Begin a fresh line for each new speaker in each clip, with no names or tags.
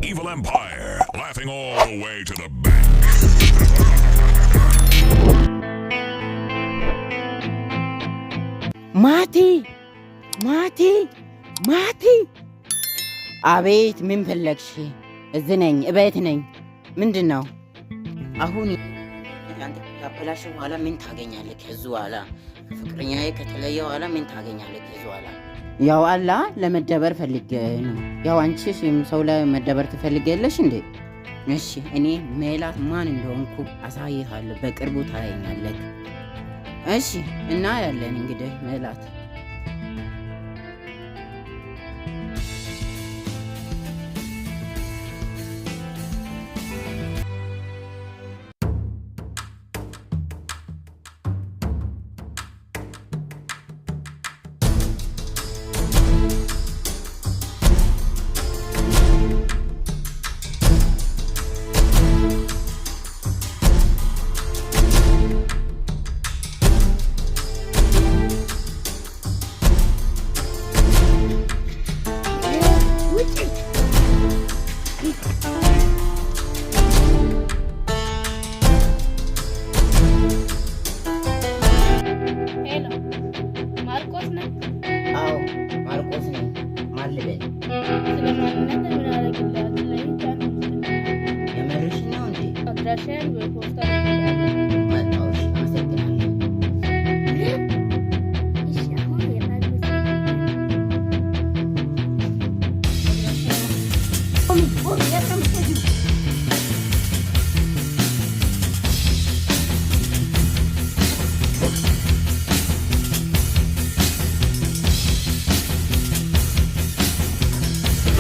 Evil Empire, laughing all the way to the bank.
ማቲ አቤት ምን ፈለግሽ? እዚህ ነኝ እቤት ነኝ። ምንድነው አሁን አንተ ካበላሽ በኋላ ምን ታገኛለህ? ከዚህ በኋላ ፍቅረኛዬ ከተለየ በኋላ ምን ታገኛለህ? ከዚህ በኋላ ያው አላ ለመደበር ፈልጌ ነው። ያው አንቺስ ሰው ላይ መደበር ትፈልጊያለሽ እንዴ? እሺ እኔ ሜላት ማን እንደሆንኩ አሳይሃለሁ። በቅርቡ ታየኛለህ። እሺ እና ያለን እንግዲህ ሜላት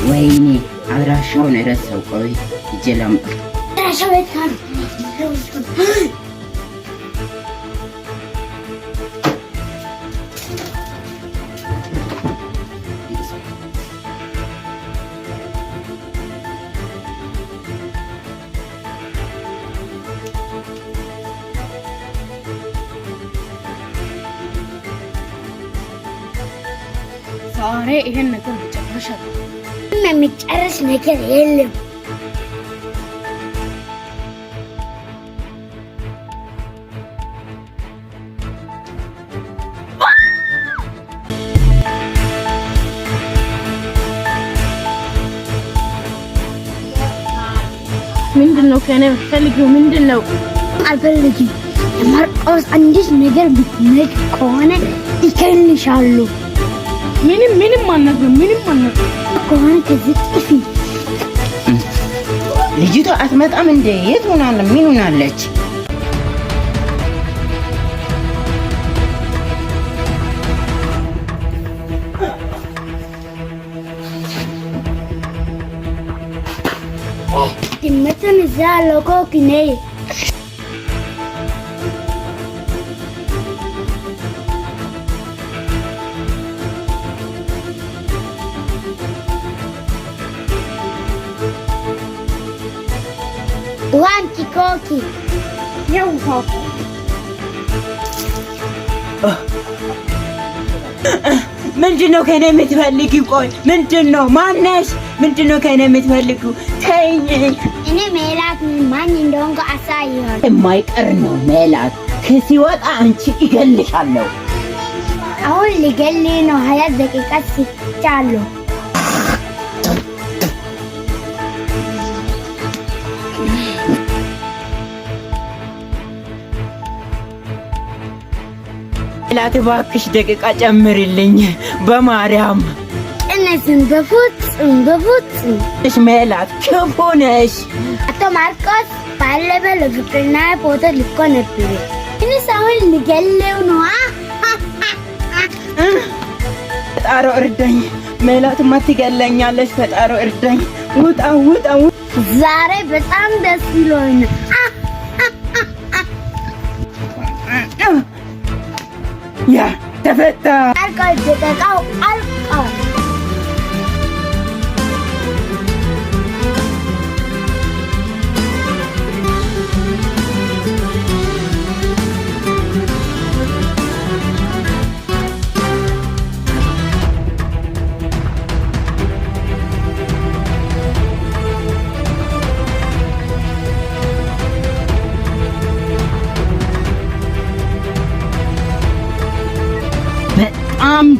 ወይኔ አድራሻውን ረሳው። ቆይ ይጀላም አድራሻው ቤት ካል
ዛሬ ይሄን ነገር ብጨርሻለሁ። የሚጨርስ ነገር የለም።
ምንድነው ከኔ የምትፈልጊው? ምንድነው?
አልፈልግም። ማርቆስ አንዲት ነገር ብትነግ ከሆነ ይከልሻሉ።
ምንም አናግረው
ከሆነ ከዚህ ጥፊ።
ልጅቷ አትመጣም እንዴ? የት ሆናለ? ምን ሆናለች?
ድመትን እዛ ለኮክኔ Wanti koki.
Yau koki.
ምንድነው ከኔ የምትፈልጊው? ቆይ ምንድነው? ማነሽ? ምንድነው ከኔ የምትፈልጊው? ተይኝ።
እኔ ሜላት ማን እንደሆንኩ አሳይሃለሁ።
የማይቀር ነው ሜላት። ከሲወጣ አንቺ ይገልሻለሁ።
አሁን ሊገልኝ ነው። 20 ደቂቃ ሲቻለሁ።
ሜላት እባክሽ ደቂቃ ጨምሪልኝ በማርያም።
እነዚህን በፍጹም
እሽ ሜላት ክፉ ነሽ።
አቶ ማርቆስ ባለፈው ለፍቅረኛዬ ፎቶ ልኮ ነበር። እኔስ አሁን ልገለው ነው።
ፈጣሪ እርዳኝ። ሜላትማ ትገለኛለች። ፈጣሪ እርዳኝ። ውጣ።
ዛሬ በጣም ደስ ብሎኛል።
ያ ተፈታ።
አልቃው ደቂቃው አልቃው።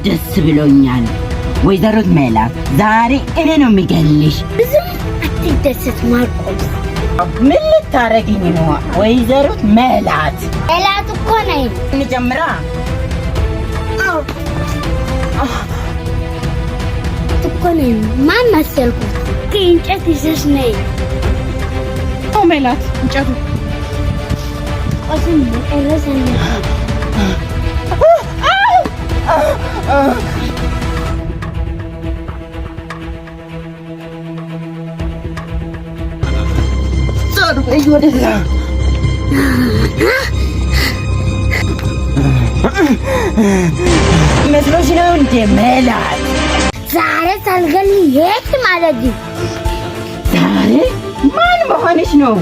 ደስ ብሎኛል። ወይዘሮት ሜላት ዛሬ እኔ ነው የሚገልሽ።
ብዙም አትደሰት ማርቆስ።
ምን ልታረግኝ ነው ወይዘሮት ሜላት?
ሜላት እኮ ነኝ።
እንጀምራ።
እኮ ነኝ። ማን መሰልኩ? ከእንጨት ይዘሽ ነይ።
ሜላት እንጨቱ
ቆስም መጨረሰኝ።
ወደዛ መስሎሽ ነው እንደ ሜላት?
ዛሬ ሳልገል የት ማለት ነው?
ዛሬ ማን መሆንሽ ነው?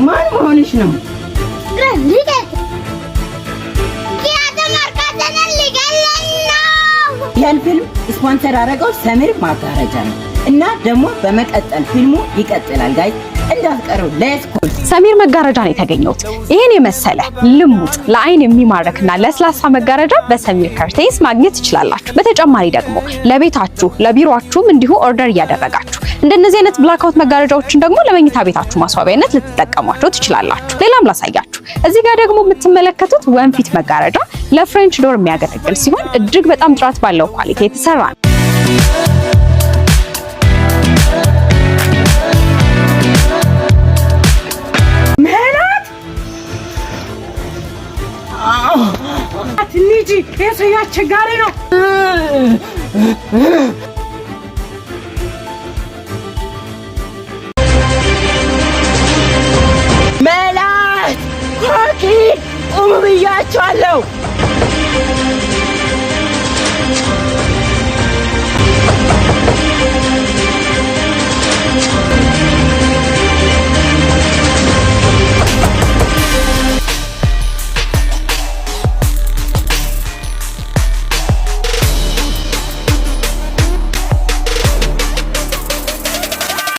ማን መሆንሽ ነው? ያን ፊልም ስፖንሰር አደረገው ሰሚር ማጋረጃ ነው። እና ደግሞ በመቀጠል ፊልሙ ይቀጥላል። ጋይ እንዳትቀሩ። ለስኩል
ሰሚር መጋረጃ ነው የተገኘሁት። ይሄን የመሰለ ልሙጥ ለአይን የሚማርክና ለስላሳ መጋረጃ በሰሚር ከርቴንስ ማግኘት ትችላላችሁ። በተጨማሪ ደግሞ ለቤታችሁ ለቢሮአችሁም እንዲሁ ኦርደር እያደረጋችሁ እንደነዚህ አይነት ብላክአውት መጋረጃዎችን ደግሞ ለመኝታ ቤታችሁ ማስዋቢያነት ልትጠቀሟቸው ትችላላችሁ። ሌላም ላሳያችሁ። እዚህ ጋር ደግሞ የምትመለከቱት ወንፊት መጋረጃ ለፍሬንች ዶር የሚያገለግል ሲሆን እጅግ በጣም ጥራት ባለው ኳሊቲ የተሰራ ነው።
ትንጂ የሰው አስቸጋሪ ነው።
ሜላት ኮኪ ቁም ብያቸዋለሁ።